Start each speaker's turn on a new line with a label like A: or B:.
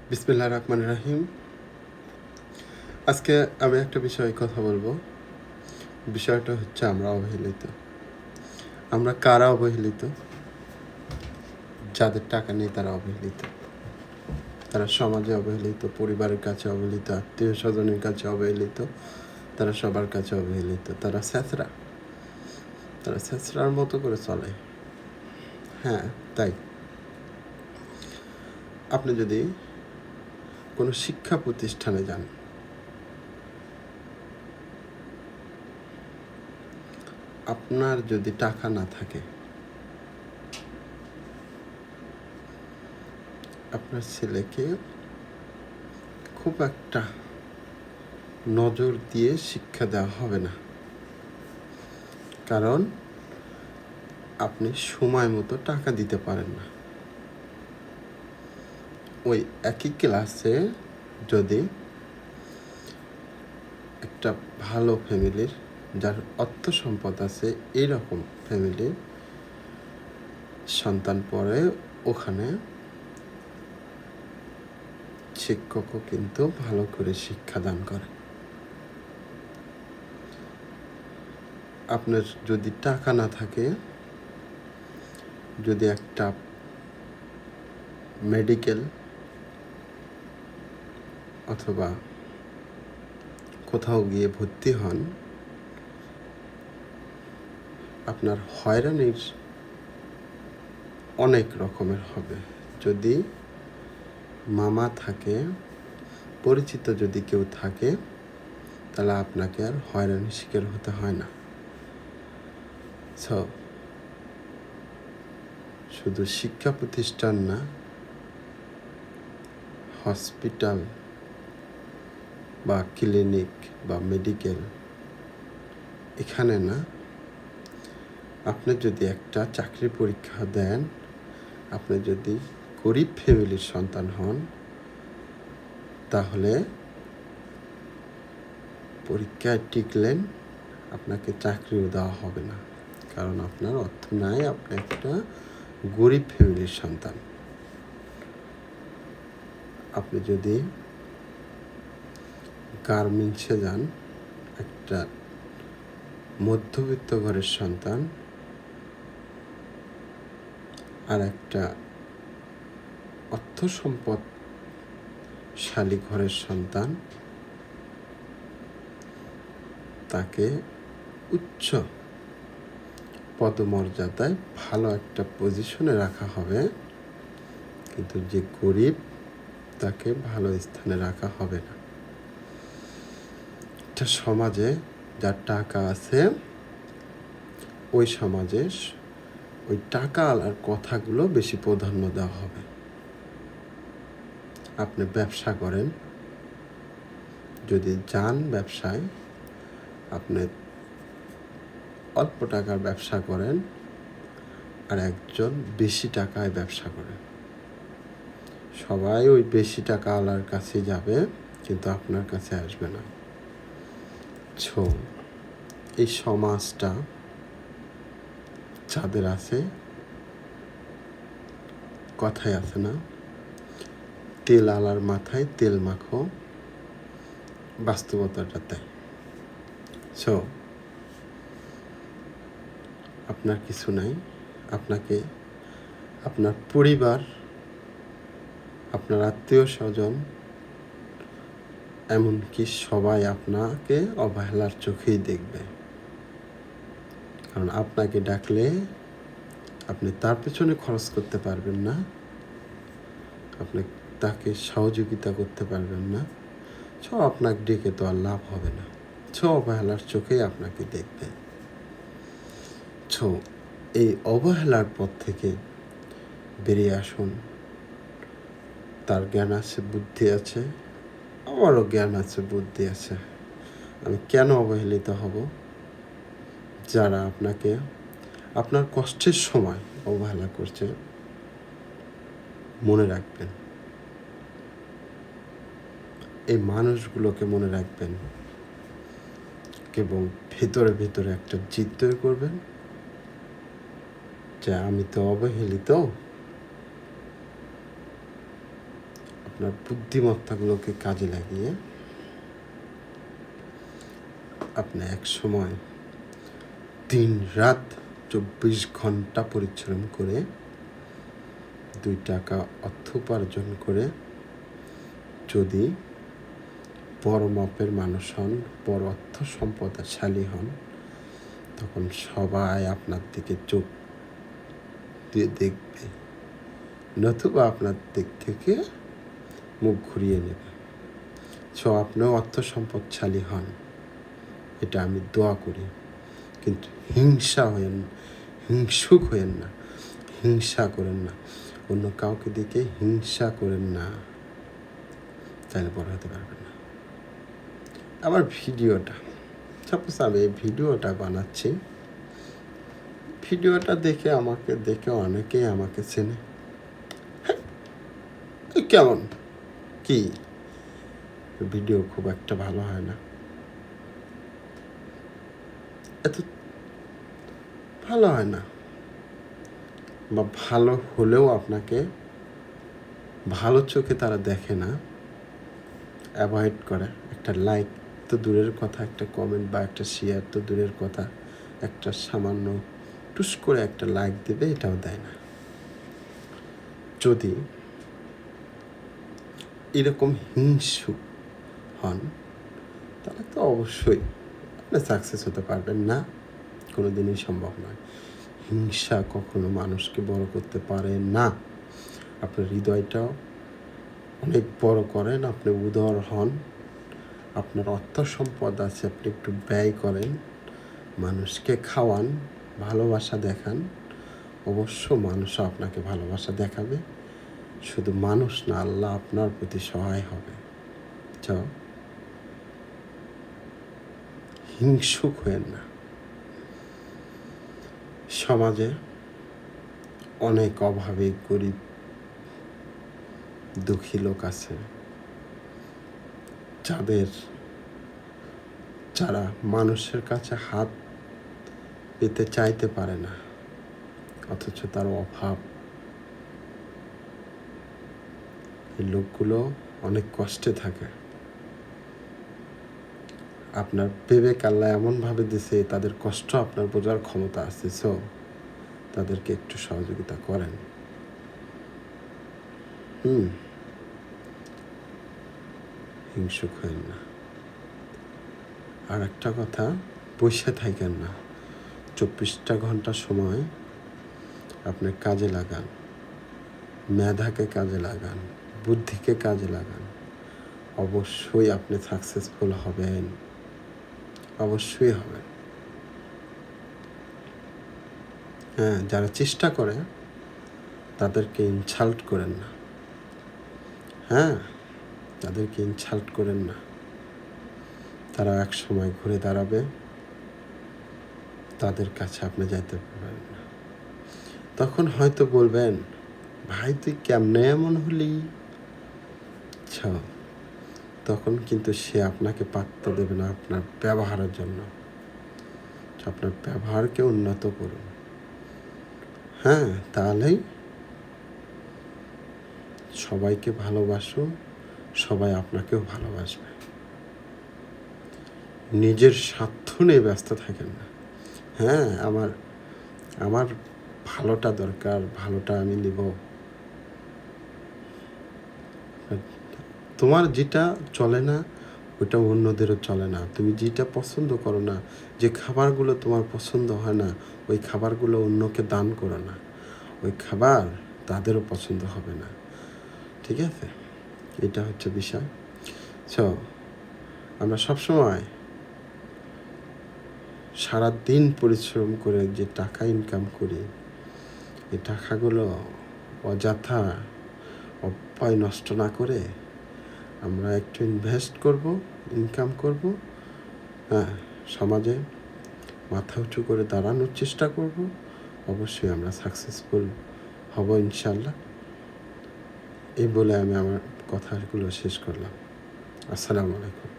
A: বিসমিল্লাহির রহমানির রহিম। আজকে আমি একটা বিষয়ে কথা বলবো। বিষয়টা হচ্ছে আমরা অবহেলিত। আমরা কারা অবহেলিত? যাদের টাকা নেই তারা অবহেলিত। তারা সমাজে অবহেলিত, পরিবারের কাছে অবহেলিত, আত্মীয় স্বজনের কাছে অবহেলিত, তারা সবার কাছে অবহেলিত। তারা স্যাঁচড়ার মতো করে চলে। হ্যাঁ, তাই আপনি যদি কোনো শিক্ষা প্রতিষ্ঠানে যান, আপনার যদি টাকা না থাকে, আপনার ছেলেকে খুব একটা নজর দিয়ে শিক্ষা দেওয়া হবে না। কারণ আপনি সময় মতো টাকা দিতে পারেন না। ওই একই ক্লাসে যদি একটা ভালো ফ্যামিলির, যার অর্থ সম্পদ আছে, এইরকম ফ্যামিলির সন্তান পড়ে, ওখানে শিক্ষকও কিন্তু ভালো করে শিক্ষাদান করে। আপনার যদি টাকা না থাকে, যদি একটা মেডিকেল অথবা কোথাও গিয়ে ভর্তি হন, আপনার হয়রানির অনেক রকমের হবে। যদি মামা থাকে, পরিচিত যদি কেউ থাকে, তাহলে আপনাকে আর হয়রানির শিকার হতে হয় না। শুধু শিক্ষা প্রতিষ্ঠান না, হসপিটাল বা ক্লিনিক বা মেডিকেল, এখানে না, আপনি যদি একটা চাকরি পরীক্ষা দেন, আপনি যদি গরিব ফ্যামিলির সন্তান হন, তাহলে পরীক্ষায় টিকলেন, আপনাকে চাকরিও দেওয়া হবে না। কারণ আপনার অর্থ নাই, আপনি একটা গরিব ফ্যামিলির সন্তান। আপনি যদি গার্মেন্টসে যান, একটা মধ্যবিত্ত ঘরের সন্তান আর একটা অর্থ সম্পদশালী ঘরের সন্তান, তাকে উচ্চ পদমর্যাদায় ভালো একটা পজিশনে রাখা হবে, কিন্তু যে গরিব, তাকে ভালো স্থানে রাখা হবে না। একটা সমাজে যার টাকা আছে, ওই সমাজে ওই টাকা আলার কথাগুলো বেশি প্রাধান্য দেওয়া হবে। আপনি ব্যবসা করেন, যদি যান ব্যবসায়, আপনি অল্প টাকার ব্যবসা করেন আর একজন বেশি টাকায় ব্যবসা করেন, সবাই ওই বেশি টাকা আলার কাছে যাবে, কিন্তু আপনার কাছে আসবে না। এই সমাজটা যাদের আছে, কথায় আছে না, তেল আলার মাথায় তেল মাখো, বাস্তবতাটা তাই। আপনার কিছু নাই, আপনাকে আপনার পরিবার, আপনার আত্মীয় স্বজন, এমনকি সবাই আপনাকে অবহেলার চোখেই দেখবে। কারণ আপনাকে ডাকলে আপনি তার পেছনে খরচ করতে পারবেন না, আপনি তাকে সহযোগিতা করতে পারবেন না, আপনাকে ডেকে তো আর লাভ হবে না। অবহেলার চোখেই আপনাকে দেখবে। এই অবহেলার পথ থেকে বেরিয়ে আসুন। তার জ্ঞান আছে, বুদ্ধি আছে, আমারও জ্ঞান আছে, বুদ্ধি আছে। আমি কেন অবহেলিত হব? যারা আপনাকে আপনার কষ্টের সময় অবহেলা করছে, মনে রাখবেন, এই মানুষগুলোকে মনে রাখবেন, এবং ভেতরে ভেতরে একটা জিদ তৈরি করবেন যে আমি তো অবহেলিত, আপনার বুদ্ধিমত্তাগুলোকে কাজে লাগিয়ে আপনি এক সময় দিন-রাত 24 ঘন্টা পরিশ্রম করে 2 টাকা অর্থ উপার্জন করে যদি বড় মাপের মানুষ হন, বড় অর্থ সম্পদশালী হন, তখন সবাই আপনার দিকে চোখ দিয়ে দেখবে, নতুবা আপনার দিক থেকে মুখ ঘুরিয়ে নেবে। আপনিও অর্থ সম্পদশালী হন, এটা আমি দোয়া করি। কিন্তু হিংসুক হয়েন না, হিংসা করেন না, অন্য কাউকে দেখে হিংসা করেন না, তাহলে বড় হতে পারবেন না। আমার ভিডিওটা, সাপোজ আমি এই ভিডিওটা বানাচ্ছি, ভিডিওটা দেখে অনেকেই আমাকে চেনে। কেমন কি ভিডিও খুব একটা ভালো হয় না, এত ভালো হয় না, বা ভালো হলেও আপনাকে ভালো চোখে তারা দেখে না, অ্যাভয়েড করে। একটা লাইক তো দূরের কথা, একটা কমেন্ট বা একটা শেয়ার তো দূরের কথা, একটা সামান্য টুস করে একটা লাইক দেবে, এটাও দেয় না। যদি এরকম হিংসুক হন, তাহলে তো অবশ্যই আপনি সাকসেস হতে পারবেন না, কোনো দিনই সম্ভব নয়। হিংসা কখনো মানুষকে বড় করতে পারে না। আপনার হৃদয়টাও অনেক বড় করেন, আপনি উদার হন, আপনার অর্থ সম্পদ আছে, আপনি একটু ব্যয় করেন, মানুষকে খাওয়ান, ভালোবাসা দেখান, অবশ্য মানুষও আপনাকে ভালোবাসা দেখাবে। শুধু মানুষ না, আল্লাহ আপনার প্রতি সহায় হবে। হিংসুক হয়েন না। সমাজে অনেক অভাবী, গরিব, দুঃখী লোক আছে, যারা মানুষের কাছে হাত পেতে চাইতে পারে না, অথচ তার অভাব। এই লোকগুলো অনেক কষ্টে থাকে। আপনার বিবেক আল্লাহ এমনভাবে দিছে, তাদের কষ্ট আপনার বোঝার ক্ষমতা আছে। তাদেরকে একটু সহযোগিতা করেন। হিংসুক হয়েন না। আর একটা কথা, বসে থাকেন না। 24টা ঘন্টা সময় আপনি কাজে লাগান, মেধাকে কাজে লাগান, বুদ্ধিকে কাজে লাগান, অবশ্যই আপনি সাকসেসফুল হবেন, অবশ্যই হবেন। হ্যাঁ, যারা চেষ্টা করে তাদেরকে ইনসাল্ট করেন না। তাদেরকে ইনসাল্ট করেন না। তারা এক সময় ঘুরে দাঁড়াবে, তাদের কাছে আপনি যাইতে পারবেন না। তখন হয়তো বলবেন, ভাই তুই কেমনে এমন হলি? তখন কিন্তু সে আপনাকে পাত্তা দেবে না আপনার ব্যবহারের জন্য। আপনার ব্যবহারকে উন্নত করুন। তাহলেই সবাইকে ভালোবাসুন, সবাই আপনাকেও ভালোবাসবে। নিজের স্বার্থ নিয়ে ব্যস্ত থাকেন না। আমার ভালোটা দরকার, ভালোটা আমি নিব। তোমার যেটা চলে না ওইটা অন্যদেরও চলে না। তুমি যেটা পছন্দ করো না, যে খাবারগুলো তোমার পছন্দ হয় না, ওই খাবারগুলো অন্যকে দান করো না। ওই খাবার তাদেরও পছন্দ হবে না। ঠিক আছে? এটা হচ্ছে বিষয়। আমরা সবসময় সারাদিন পরিশ্রম করে যে টাকা ইনকাম করি, এই টাকাগুলো অযথা অপয় নষ্ট না করে আমরা একটু ইনভেস্ট করব, ইনকাম করব, সমাজে মাথা উঁচু করে দাঁড়ানোর চেষ্টা করব। অবশ্যই আমরা সাকসেসফুল হব ইনশাল্লাহ। এই বলে আমি আমার কথাগুলো শেষ করলাম। আসসালামু আলাইকুম।